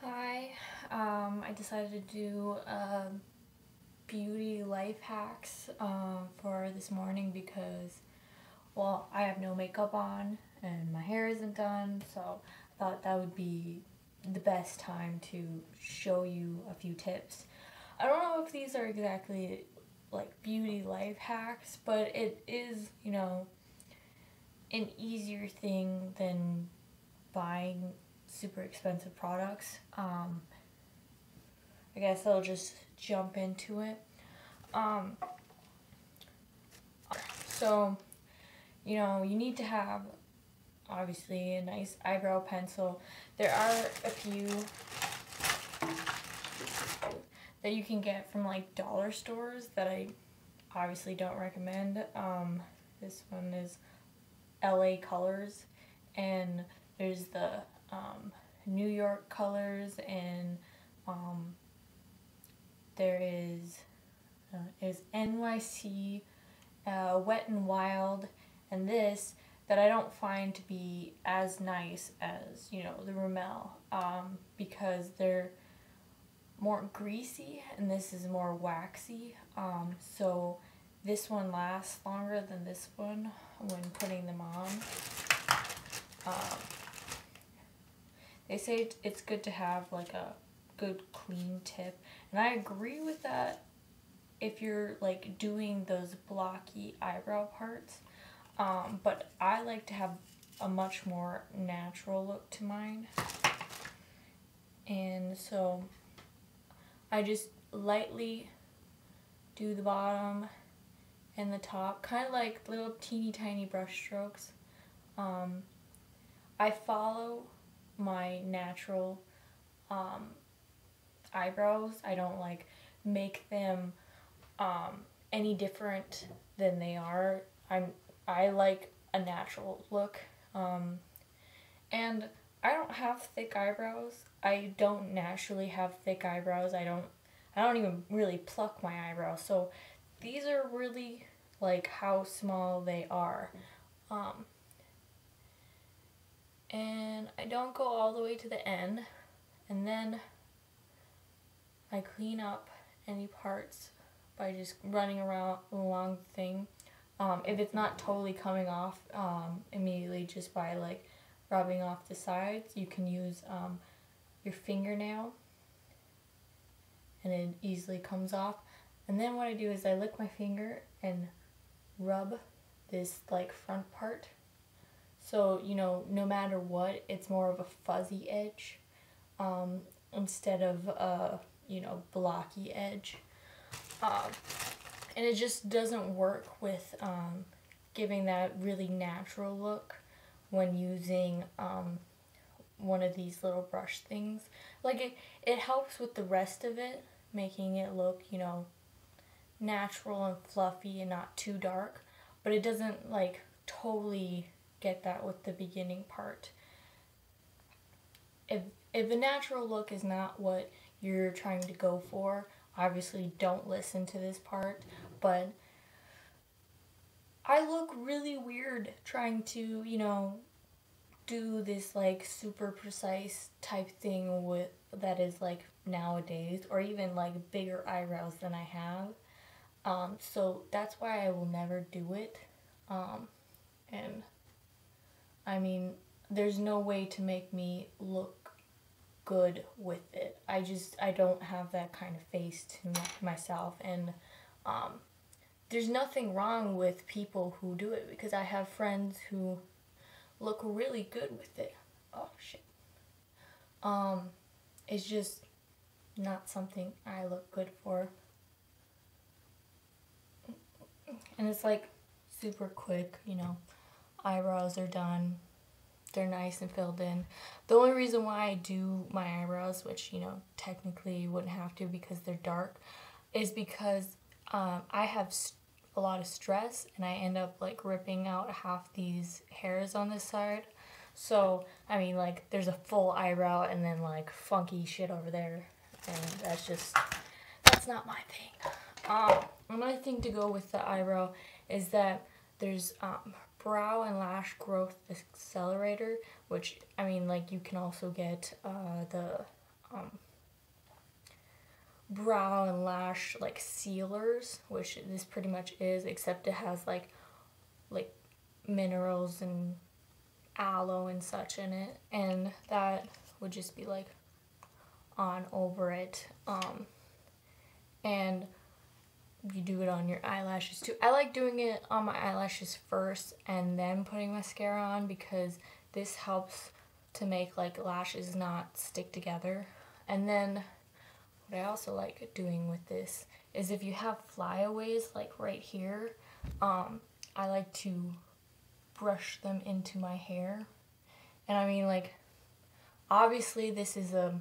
Hi, I decided to do beauty life hacks for this morning because, well, I have no makeup on and my hair isn't done, so I thought that would be the best time to show you a few tips. I don't know if these are exactly like beauty life hacks, but it is, an easier thing than buying super expensive products. I guess I'll just jump into it. Um, so, you need to have obviously a nice eyebrow pencil. There are a few that you can get from like dollar stores that I obviously don't recommend. This one is LA Colors, and there's the New York Colors, and there is NYC Wet and Wild, and this that I don't find to be as nice as the Rimmel, because they're more greasy and this is more waxy. So this one lasts longer than this one when putting them on. They say it's good to have like a good clean tip, and I agree with that if you're like doing those blocky eyebrow parts. But I like to have a much more natural look to mine, and so I just lightly do the bottom and the top, kind of like little teeny tiny brush strokes. I follow my natural eyebrows. I don't like make them any different than they are. I like a natural look, and I don't have thick eyebrows. I don't naturally have thick eyebrows. I don't even really pluck my eyebrows. So these are really like how small they are. And I don't go all the way to the end, and then I clean up any parts by just running around along the thing. If it's not totally coming off immediately just by like rubbing off the sides, you can use your fingernail and it easily comes off. And then what I do is I lick my finger and rub this like front part. So, no matter what, it's more of a fuzzy edge instead of a, blocky edge. And it just doesn't work with giving that really natural look when using one of these little brush things. Like it helps with the rest of it, making it look, natural and fluffy and not too dark, but it doesn't like totally get that with the beginning part. If the natural look is not what you're trying to go for, obviously don't listen to this part, but I look really weird trying to, do this like super precise type thing with that is like nowadays, or even like bigger eyebrows than I have. So that's why I will never do it. And I mean, there's no way to make me look good with it. I don't have that kind of face to myself, and there's nothing wrong with people who do it because I have friends who look really good with it. Oh shit. It's just not something I look good for. And it's like super quick, eyebrows are done. They're nice and filled in. The only reason why I do my eyebrows, which, technically you wouldn't have to because they're dark, is because I have a lot of stress and I end up like ripping out half these hairs on this side. So, I mean, like, there's a full eyebrow and then like funky shit over there. And that's not my thing. Another thing to go with the eyebrow is that there's brow and lash growth accelerator, which I mean, like, you can also get the brow and lash like sealers, which this pretty much is, except it has like minerals and aloe and such in it, and that would just be like on over it. And you do it on your eyelashes too. I like doing it on my eyelashes first and then putting mascara on, because this helps to make like lashes not stick together. And then what I also like doing with this is if you have flyaways like right here, I like to brush them into my hair. And I mean, like, obviously this is a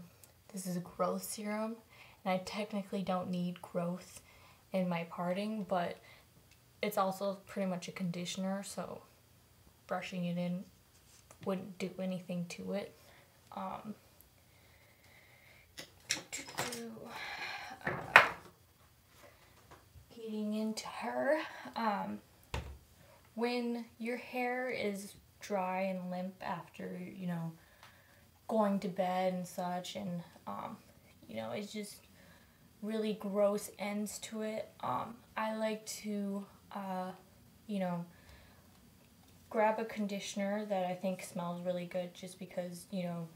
growth serum, and I technically don't need growth in my parting, but it's also pretty much a conditioner, so brushing it in wouldn't do anything to it. Getting into her, when your hair is dry and limp after, you know, going to bed and such, and you know, it's just really gross ends to it, I like to you know, grab a conditioner that I think smells really good, just because, you know,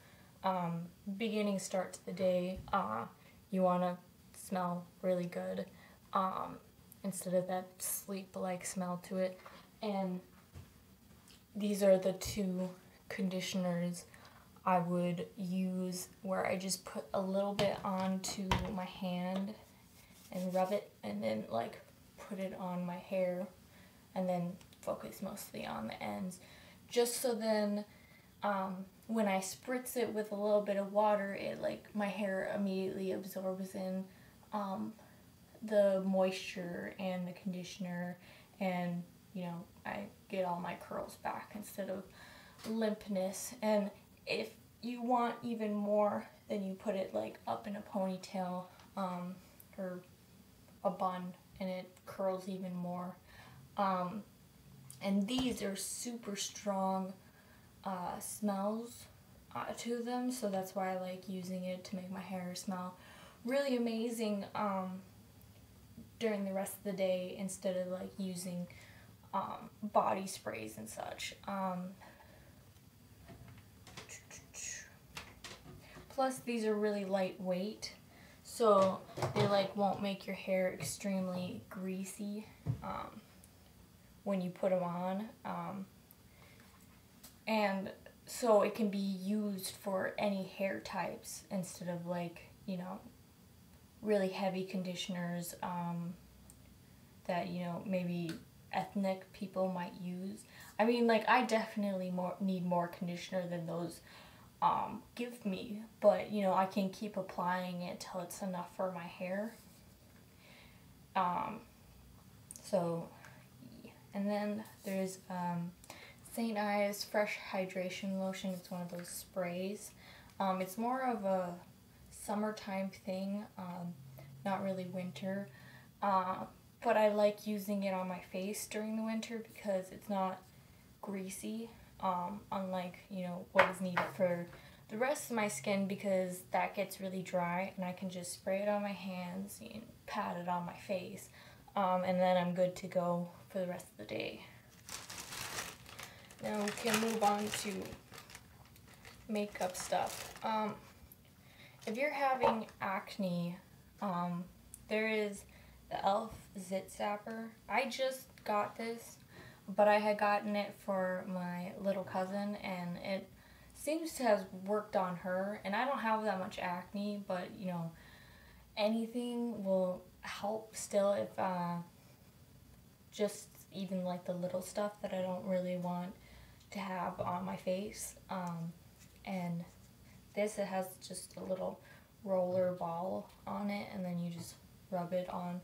beginning start to the day, you want to smell really good, instead of that sleep-like smell to it. And these are the two conditioners I would use, where I just put a little bit onto my hand and rub it, and then like put it on my hair, and then focus mostly on the ends, just so then when I spritz it with a little bit of water, it like, my hair immediately absorbs in the moisture and the conditioner, and you know, I get all my curls back instead of limpness. And if you want even more, then you put it like up in a ponytail, or a bun, and it curls even more. And these are super strong smells to them, so that's why I like using it to make my hair smell really amazing during the rest of the day, instead of like using body sprays and such. Plus these are really lightweight, so they like won't make your hair extremely greasy when you put them on, and so it can be used for any hair types, instead of like, you know, really heavy conditioners that, you know, maybe ethnic people might use. I mean, like, I definitely need more conditioner than those give me, but you know, I can keep applying it till it's enough for my hair. So, and then there's St. Ives Fresh Hydration Lotion. It's one of those sprays. It's more of a summertime thing, not really winter, but I like using it on my face during the winter because it's not greasy, unlike, you know, what is needed for the rest of my skin, because that gets really dry, and I can just spray it on my hands and pat it on my face, and then I'm good to go for the rest of the day. Now we can move on to makeup stuff. If you're having acne, there is the e.l.f. Zit Zapper. I just got this, but I had gotten it for my little cousin, and it seems to have worked on her. And I don't have that much acne, but you know, anything will help still, if just even like the little stuff that I don't really want to have on my face. And this, it has just a little roller ball on it, and then you just rub it on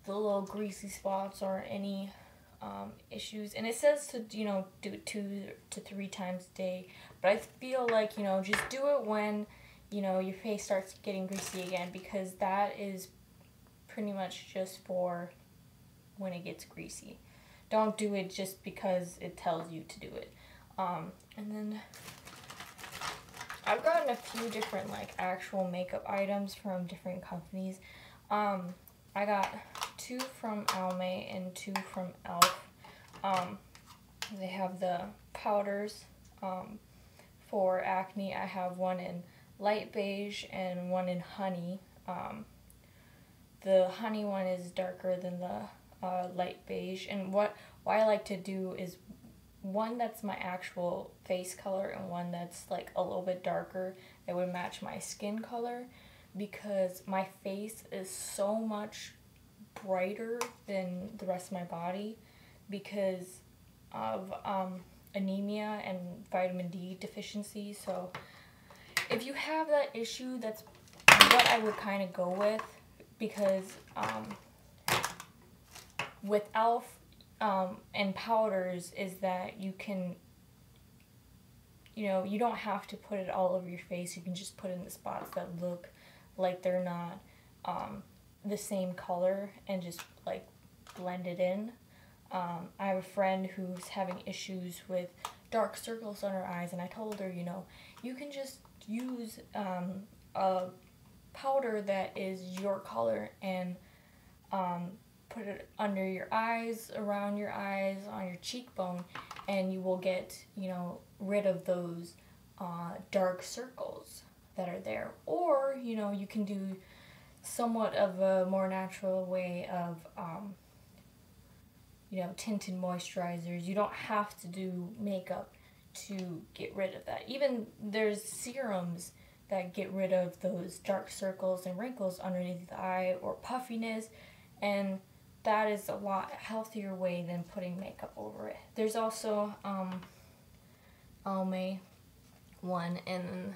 the little greasy spots or any issues. And it says to, you know, do it 2 to 3 times a day, but I feel like, you know, just do it when, you know, your face starts getting greasy again, because that is pretty much just for when it gets greasy. Don't do it just because it tells you to do it. And then I've gotten a few different like actual makeup items from different companies. I got 2 from Almay and 2 from e.l.f. They have the powders for acne. I have one in light beige and one in honey. The honey one is darker than the light beige, and why I like to do is one that's my actual face color and one that's like a little bit darker that would match my skin color, because my face is so much brighter than the rest of my body because of anemia and vitamin D deficiency. So if you have that issue, that's what I would kind of go with, because with e.l.f. And powders is that you can, you don't have to put it all over your face. You can just put it in the spots that look like they're not the same color and just like blend it in. I have a friend who's having issues with dark circles on her eyes, and I told her, you can just use a powder that is your color and put it under your eyes, around your eyes, on your cheekbone, and you will get, rid of those dark circles that are there. Or, you can do somewhat of a more natural way of, tinted moisturizers. You don't have to do makeup to get rid of that. Even there's serums that get rid of those dark circles and wrinkles underneath the eye or puffiness, and that is a lot healthier way than putting makeup over it. There's also Almay one and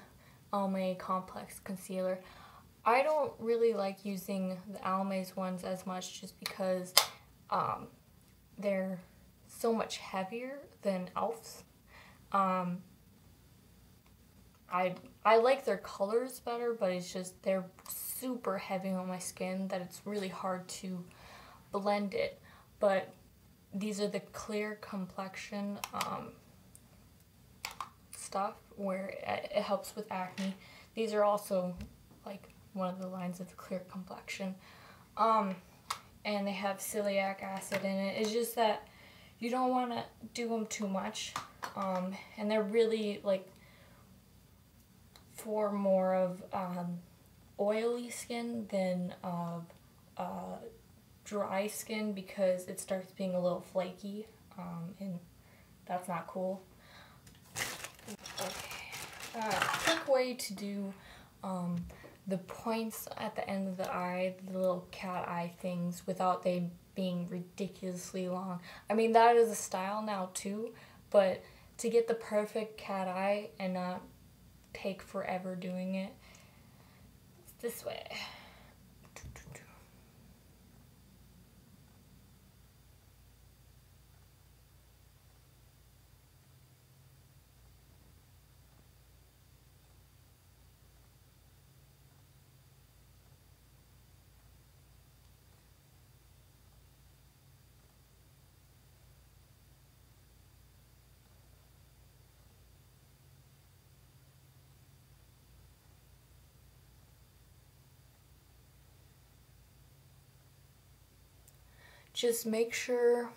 Almay Complex Concealer. I don't really like using the Almay's ones as much just because they're so much heavier than e.l.f.'s. I like their colors better, but it's just they're super heavy on my skin that it's really hard to blend it. But these are the clear complexion stuff where it helps with acne. These are also like one of the lines of the clear complexion. And they have celiac acid in it. It's just that you don't want to do them too much. And they're really like for more of oily skin than of dry skin, because it starts being a little flaky, and that's not cool. Okay, quick way to do the points at the end of the eye, the little cat eye things, without they being ridiculously long. I mean, that is a style now too, but to get the perfect cat eye and not take forever doing it, it's this way. Just make sure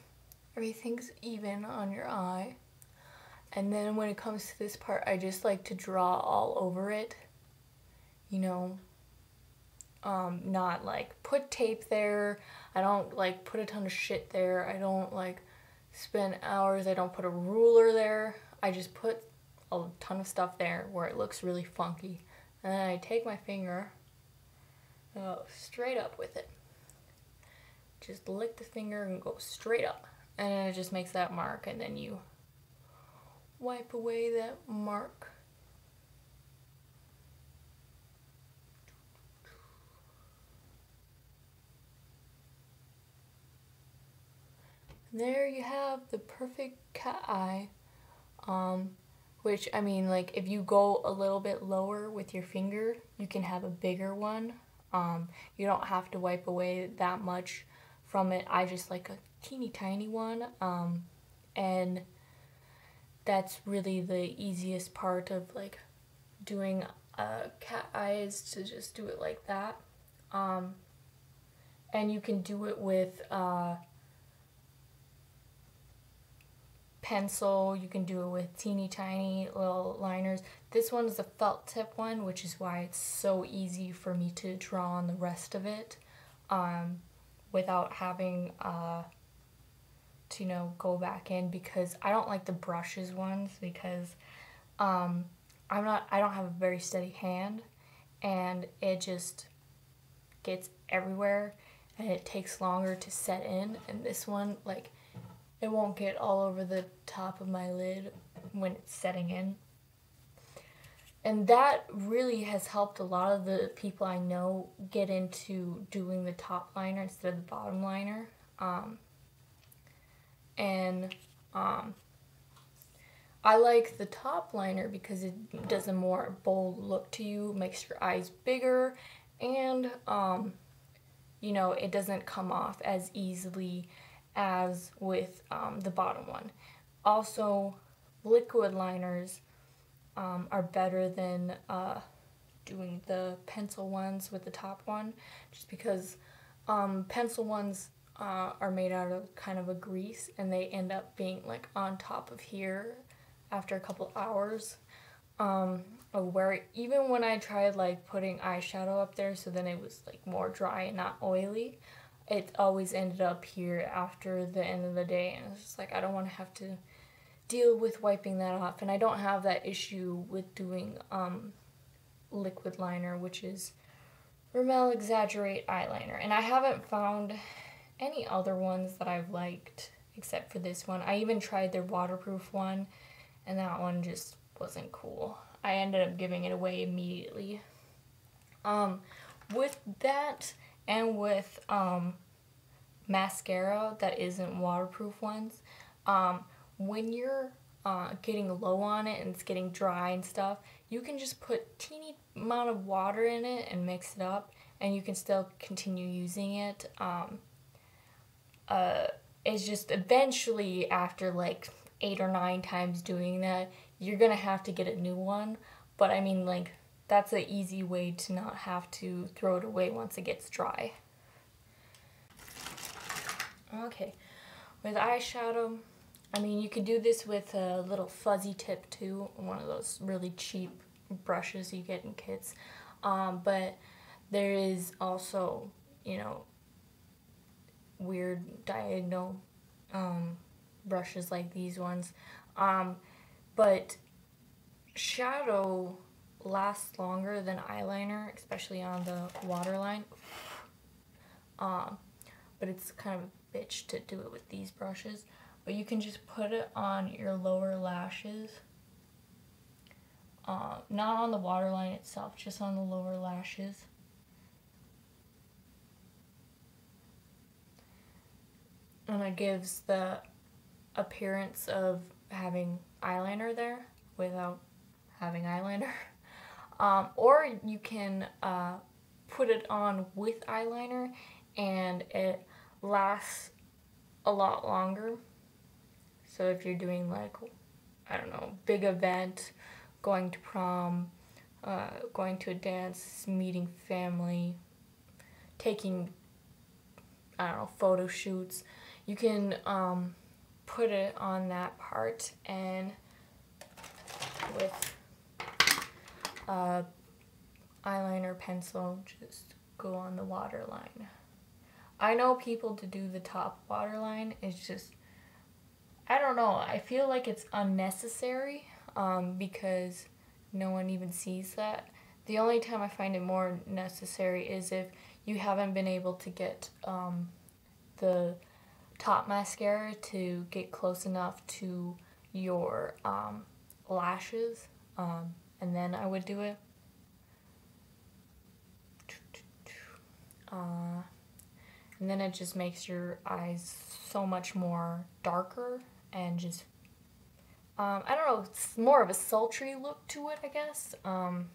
everything's even on your eye. And then when it comes to this part, I just like to draw all over it. Not like put tape there. I don't like put a ton of shit there. I don't like spend hours. I don't put a ruler there. I just put a ton of stuff there where it looks really funky. And then I take my finger, straight up with it. Just lick the finger and go straight up. And then it just makes that mark, and then you wipe away that mark. There you have the perfect cat eye, which, I mean, like, if you go a little bit lower with your finger, you can have a bigger one. You don't have to wipe away that much from it. I just like a teeny tiny one, and that's really the easiest part of like doing cat eyes to just do it like that. And you can do it with pencil, you can do it with teeny tiny little liners. This one is a felt tip one, which is why it's so easy for me to draw on the rest of it without having to, you know, go back in, because I don't like the brushes ones, because I don't have a very steady hand, and it just gets everywhere and it takes longer to set in. And this one, like, it won't get all over the top of my lid when it's setting in. And that really has helped a lot of the people I know get into doing the top liner instead of the bottom liner. I like the top liner because it does a more bold look to you, makes your eyes bigger, and you know, it doesn't come off as easily as with the bottom one. Also, liquid liners are better than doing the pencil ones with the top one, just because pencil ones are made out of kind of a grease, and they end up being like on top of here after a couple hours. Where even when I tried like putting eyeshadow up there, so then it was like more dry and not oily, it always ended up here after the end of the day, and it's just like I don't want to have to deal with wiping that off. And I don't have that issue with doing liquid liner, which is Rimmel Exaggerate eyeliner, and I haven't found any other ones that I've liked except for this one. I even tried their waterproof one, and that one just wasn't cool. I ended up giving it away immediately. With that, and with mascara that isn't waterproof ones, when you're getting low on it and it's getting dry and stuff, you can just put teeny amount of water in it and mix it up, and you can still continue using it. It's just eventually, after like 8 or 9 times doing that, you're gonna have to get a new one. But I mean, like, that's an easy way to not have to throw it away once it gets dry. Okay, with eyeshadow, I mean, you could do this with a little fuzzy tip too, one of those really cheap brushes you get in kits. But there is also, you know, weird diagonal brushes like these ones. But shadow lasts longer than eyeliner, especially on the waterline. But it's kind of a bitch to do it with these brushes. But you can just put it on your lower lashes. Not on the waterline itself, just on the lower lashes. And it gives the appearance of having eyeliner there without having eyeliner. Or you can put it on with eyeliner, and it lasts a lot longer. So if you're doing like, I don't know, big event, going to prom, going to a dance, meeting family, taking, I don't know, photo shoots, you can put it on that part, and with eyeliner pencil, just go on the waterline. I know people to do the top waterline, it's just, I don't know, I feel like it's unnecessary because no one even sees that. The only time I find it more necessary is if you haven't been able to get the top mascara to get close enough to your lashes, and then I would do it. And then it just makes your eyes so much more darker and just, I don't know, it's more of a sultry look to it, I guess. And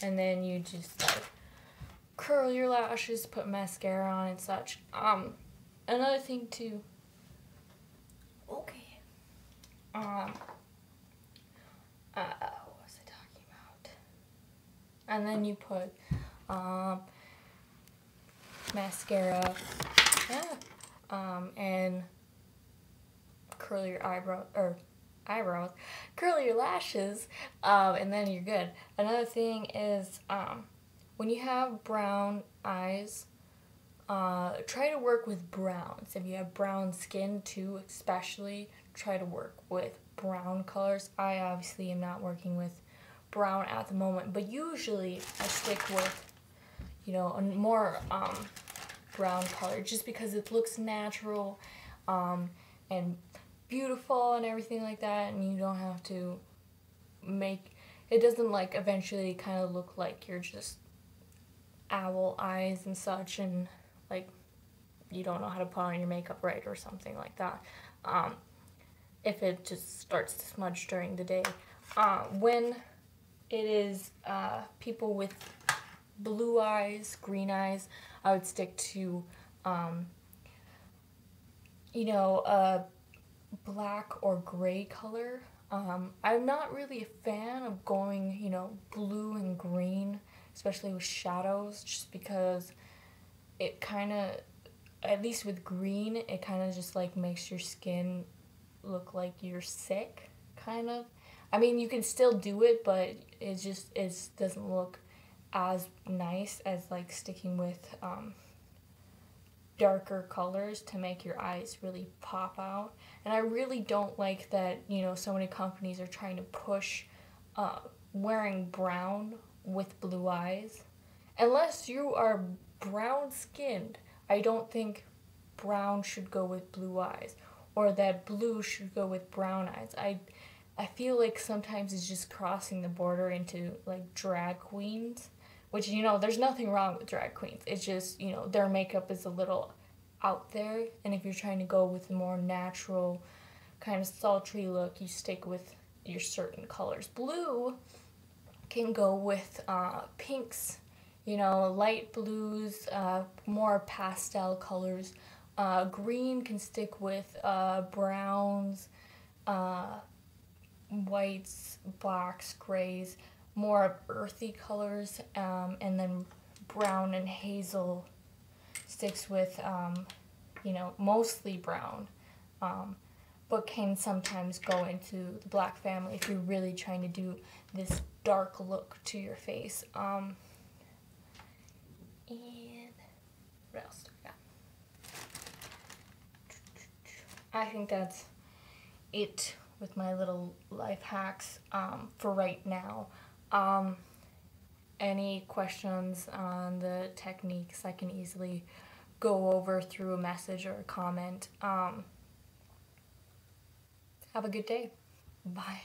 then you just like curl your lashes, put mascara on and such. Another thing too, okay, what was I talking about? And then you put mascara, and curl your eyebrows, curl your lashes, and then you're good. Another thing is when you have brown eyes, try to work with browns. If you have brown skin too, especially, try to work with brown colors. I obviously am not working with brown at the moment, but usually I stick with, you know, a more brown color just because it looks natural and beautiful and everything like that, and you don't have to make it doesn't like eventually kind of look like you're just owl eyes and such, and like you don't know how to put on your makeup right or something like that, if it just starts to smudge during the day. When it is people with blue eyes, green eyes, I would stick to you know, a black or gray color. I'm not really a fan of going, you know, blue and green, especially with shadows, just because it kind of, at least with green, it kind of just like makes your skin look like you're sick, kind of. I mean, you can still do it, but it doesn't look as nice as like sticking with darker colors to make your eyes really pop out. And I really don't like that, you know, so many companies are trying to push wearing brown with blue eyes. Unless you are brown skinned, I don't think brown should go with blue eyes, or that blue should go with brown eyes. I feel like sometimes it's just crossing the border into like drag queens, which, you know, there's nothing wrong with drag queens. It's just, you know, their makeup is a little out there, and if you're trying to go with a more natural kind of sultry look, you stick with your certain colors. Blue can go with pinks, you know, light blues, more pastel colors. Green can stick with browns, whites, blacks, grays, more earthy colors, and then brown and hazel sticks with, you know, mostly brown, but can sometimes go into the black family if you're really trying to do this dark look to your face. And what else do we got? I think that's it with my little life hacks for right now. Any questions on the techniques, I can easily go over through a message or a comment. Have a good day. Bye.